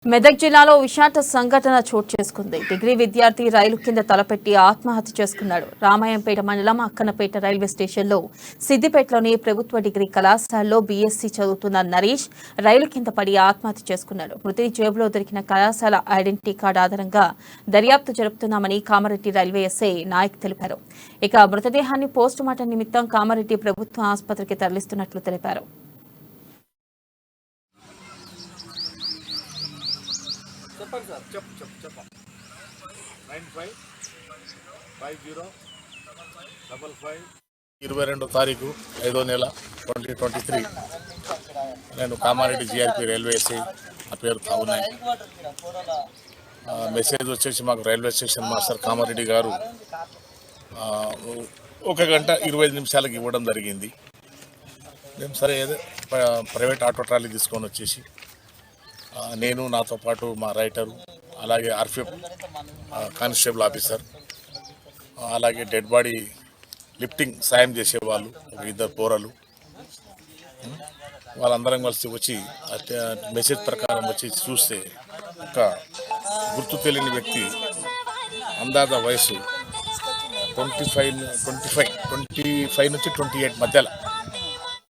మెదక్ జిల్లాలో విషాద సంఘటన చోటు చేసుకుంది. డిగ్రీ విద్యార్థి రైలు కింద తలపెట్టి ఆత్మహత్య చేసుకున్నాడు. రామాయంపేట మండలం అక్కన్నపేట రైల్వే స్టేషన్లో సిద్దిపేటలోని ప్రభుత్వ డిగ్రీ కళాశాలలో బీఎస్సీ చదువుతున్న నరేష్ రైలు కింద పడి ఆత్మహత్య చేసుకున్నాడు. మృతి జేబులో దొరికిన కళాశాల ఐడెంటిటీ కార్డు ఆధారంగా దర్యాప్తు జరుపుతున్నామని కామారెడ్డి రైల్వే ఎస్ఐ నాయక్ తెలిపారు. ఇక మృతదేహాన్ని పోస్టుమార్టం నిమిత్తం కామారెడ్డి ప్రభుత్వ ఆసుపత్రికి తరలిస్తున్నట్లు తెలిపారు. చెప్పండి సార్ చెప్పండి 22 తారీఖు 5వ నెల 2023 నేను కామారెడ్డి జిఆర్పి రైల్వే ఎస్ఐ నా పేరు తావునాయ్. మెసేజ్ వచ్చేసి మాకు రైల్వే స్టేషన్ మాస్టర్ కామారెడ్డి గారు 1 గంట 25 నిమిషాలకు ఇవ్వడం జరిగింది. మేము సరే ఏదో ప్రైవేట్ ఆటో ట్రాలీ తీసుకొని వచ్చేసి నేను నాతో పాటు మా రైటరు అలాగే ఆర్పిఎఫ్ కానిస్టేబుల్ ఆఫీసర్ అలాగే డెడ్ బాడీ లిఫ్టింగ్ సాయం చేసేవాళ్ళు 2 పోరలు వాళ్ళందరం కలిసి వచ్చి మెసేజ్ ప్రకారం వచ్చి చూస్తే ఒక గుర్తు తెలియని వ్యక్తి అందాజ వయసు 25 నుంచి 28 మధ్యలో